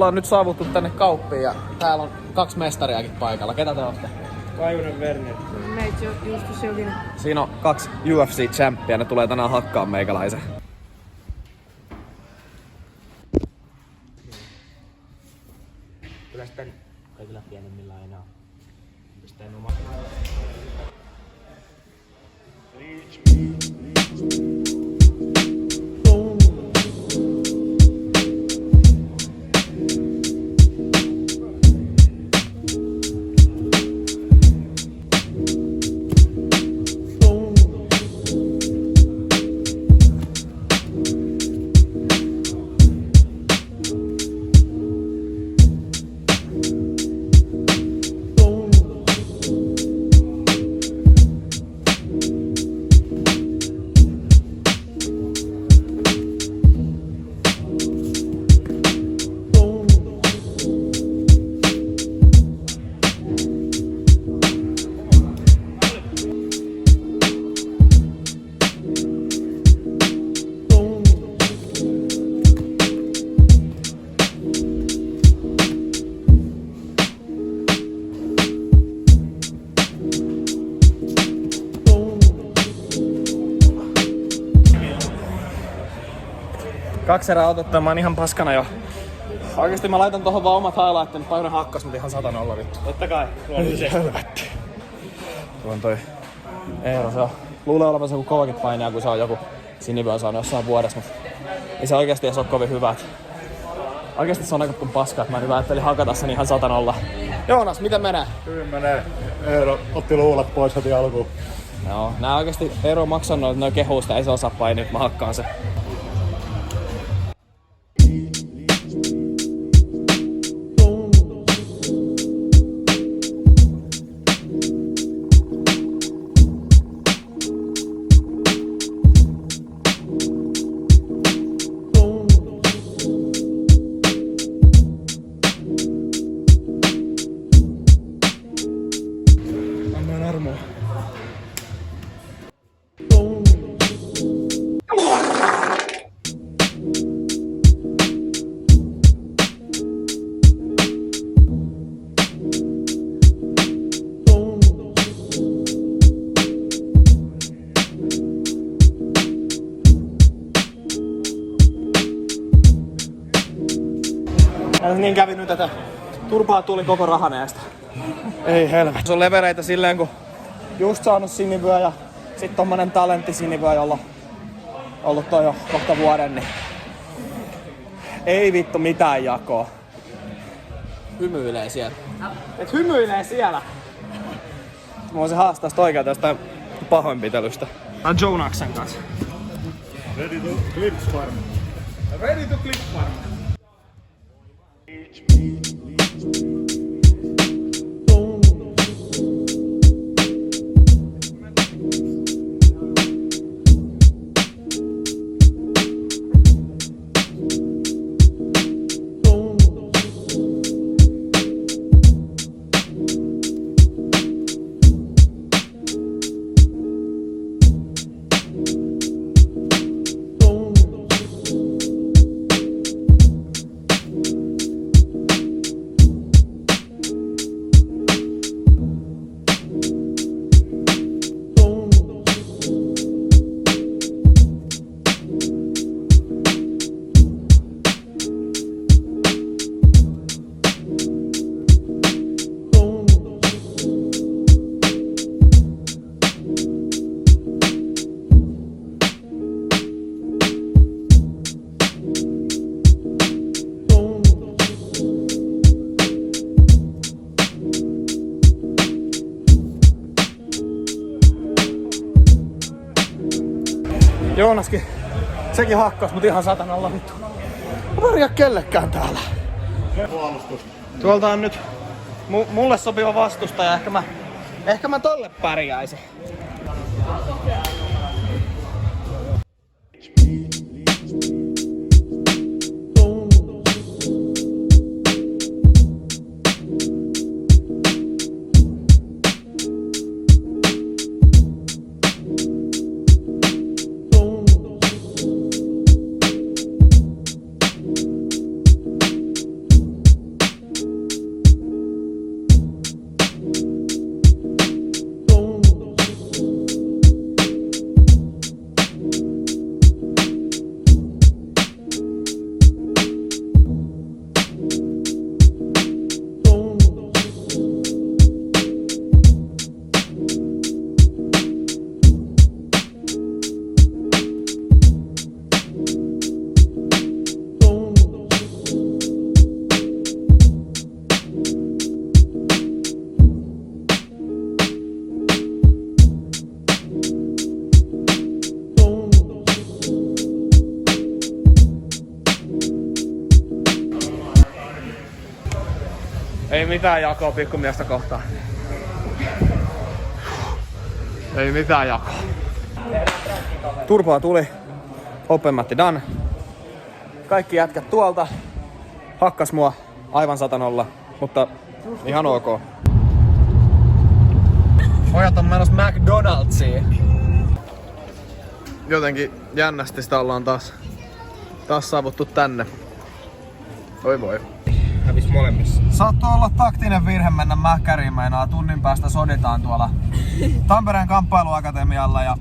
ollaan nyt saavuttu tänne kauppiin ja täällä on 2 mestariakin paikalla. Ketä te olette? Kaivonen Werner. Meitä Justus Jokinen. Siinä on 2 UFC-champpia, ne tulee tänään hakkaa meikäläisen. Kyllä sitten kaikilla pienemmillä aina on. Pisteen oma. Kaksi erää otetta, mä oon ihan paskana jo. Oikeesti mä laitan tohon vaan omat highlightit, Päivänä hakkas mut ihan 100-0 vittu. Totta kai. Ei helvetti. Tuo on toi Eero, se on. Luulee olevansa joku kovakin painija, kun se on joku sinivyön saanut jossain vuodessa, mut ei se oikeesti edes oo kovin hyvä. Oikeesti se on aika kuin paska, että mä nyt ajattelin hakata sen ihan 100-0. Joonas, miten menee? Hyvin menee. Eero otti luulat pois heti alkuun. Joo, nää oikeesti Eero on maksanut noin kehuista, ei se osaa painia, mä hakkaan sen. Niin kävi nyt, että turpaa tuli koko rahaneesta. Ei helvetti. Se on levereitä silleen, kun just saanut sinivyö ja sit tommonen talentti sinivyö, jolla on ollut toi jo kohta vuoden, niin ei vittu mitään jakoa. Hymyilee siellä. Et hymyilee siellä! Mä voisin haastaa sitä oikealta jostain pahoinpitelystä. Tää on Jonaksen kanssa. Ready to clip farm. Ready to clip farm. Joonaskin, sekin hakkas mut ihan 100-0 vittu. Mä pärjää kellekään täällä. Puolustus. Tuolta on nyt mulle sopiva vastustaja, ehkä mä tolle pärjäisin. mitään jakoa pikkumiestä kohtaan. Ei mitään jakoa. Turpaa tuli. Open Matti done. Kaikki jätkät tuolta. Hakkas mua aivan 100-0, mutta ihan ok. Pojat on menossa McDonald'siin. Jotenkin jännästi sitä ollaan taas saavuttu tänne. Oi voi. Hävis molemmissa. Saattoi olla taktinen virhe mennä Mäkkäriin, meinaa tunnin päästä soditaan tuolla Tampereen kamppailuakatemialla ja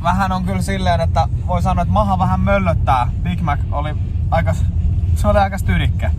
vähän on kyllä silleen, että voi sanoa, että maha vähän möllöttää. Big Mac oli aika tyrikkä.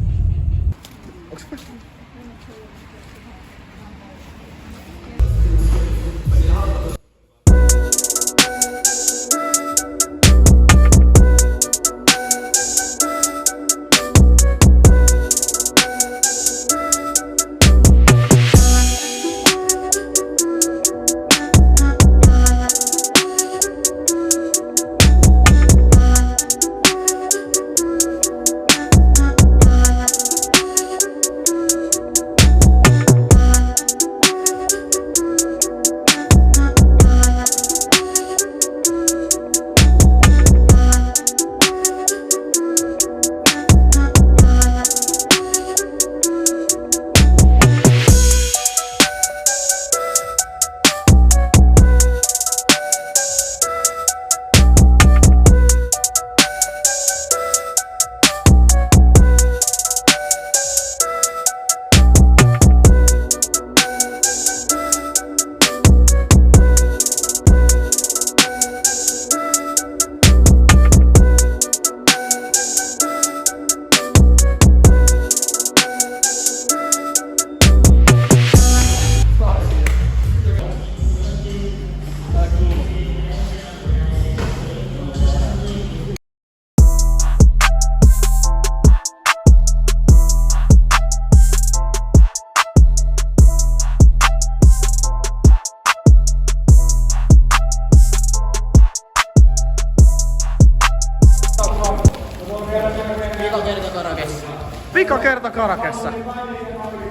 Vika kerta Karakessa.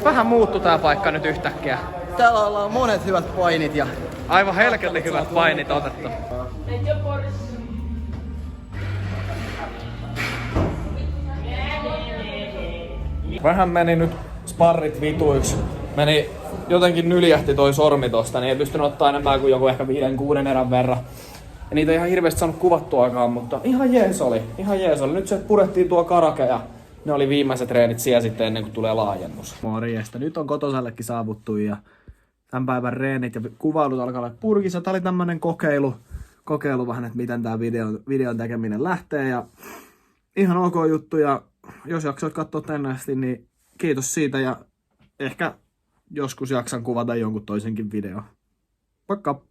Vähän muuttu tää paikka nyt yhtäkkiä. Täällä ollaan monet hyvät painit ja Aivan helkelli hyvät painit otettu. Vähän meni nyt sparrit vituiksi. Meni jotenkin nyljähti toi sormi tosta, niin ei pystynyt ottaa enemmän kuin joku ehkä 5-6 erän verran. Ja niitä ei ihan hirveästi saanut kuvattuakaan, mutta ihan jees oli. Nyt se purettiin tuo Karake ja ne oli viimeiset treenit siellä sitten ennen kuin tulee laajennus. Morjesta. Nyt on Kotosellekin saavuttu ja tämän päivän reenit ja kuvailut alkaa olla purkissa. Tää oli tämmönen kokeilu vähän, että miten tää videon tekeminen lähtee. Ja ihan ok juttu ja jos jaksoit katsoa tänne asti, niin kiitos siitä ja ehkä joskus jaksan kuvata jonkun toisenkin video. Moikka!